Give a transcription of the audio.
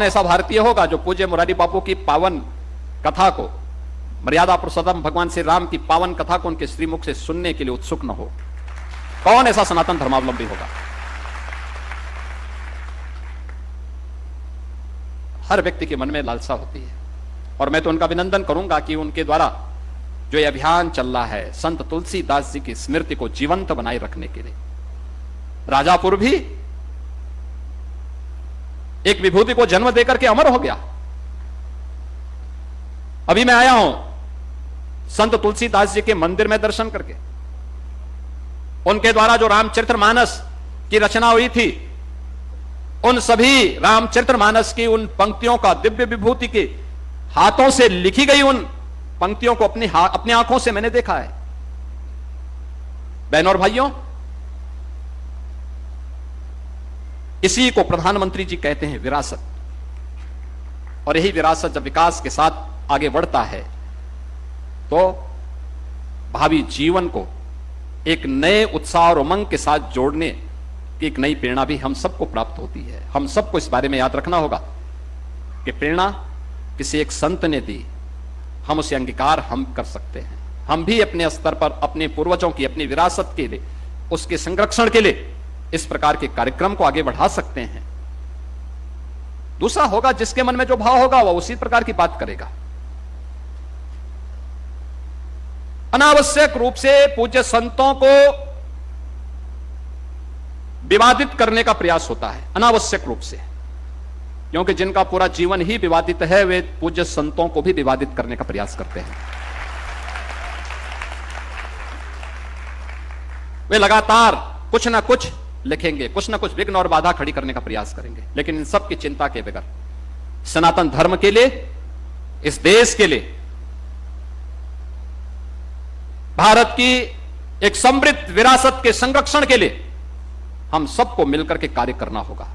ऐसा भारतीय होगा जो पूज्य मुरारी बापू की पावन कथा को, मर्यादा पुरुषोत्तम भगवान श्री राम की पावन कथा को उनके श्रीमुख से सुनने के लिए उत्सुक न हो? कौन ऐसा सनातन धर्मावलंबी होगा? हर व्यक्ति के मन में लालसा होती है, और मैं तो उनका अभिनंदन करूंगा कि उनके द्वारा जो ये अभियान चल रहा है संत तुलसीदास जी की स्मृति को जीवंत बनाए रखने के लिए, राजापुर भी एक विभूति को जन्म देकर के अमर हो गया। अभी मैं आया हूं संत तुलसीदास जी के मंदिर में दर्शन करके, उनके द्वारा जो रामचरितमानस की रचना हुई थी, उन सभी रामचरितमानस की उन पंक्तियों का दिव्य विभूति के हाथों से लिखी गई उन पंक्तियों को अपनी आंखों से मैंने देखा है। बहनों और भाइयों, इसी को प्रधानमंत्री जी कहते हैं विरासत। और यही विरासत जब विकास के साथ आगे बढ़ता है तो भावी जीवन को एक नए उत्साह और उमंग के साथ जोड़ने की एक नई प्रेरणा भी हम सबको प्राप्त होती है। हम सबको इस बारे में याद रखना होगा कि प्रेरणा किसी एक संत ने दी, हम उसे अंगीकार हम कर सकते हैं। हम भी अपने स्तर पर अपने पूर्वजों की अपनी विरासत के लिए, उसके संरक्षण के लिए इस प्रकार के कार्यक्रम को आगे बढ़ा सकते हैं। दूसरा होगा, जिसके मन में जो भाव होगा वह उसी प्रकार की बात करेगा। अनावश्यक रूप से पूज्य संतों को विवादित करने का प्रयास होता है, अनावश्यक रूप से, क्योंकि जिनका पूरा जीवन ही विवादित है वे पूज्य संतों को भी विवादित करने का प्रयास करते हैं। वे लगातार कुछ ना कुछ लिखेंगे, कुछ ना कुछ विघ्न और बाधा खड़ी करने का प्रयास करेंगे, लेकिन इन सब की चिंता के बगैर सनातन धर्म के लिए, इस देश के लिए, भारत की एक समृद्ध विरासत के संरक्षण के लिए हम सबको मिलकर के कार्य करना होगा।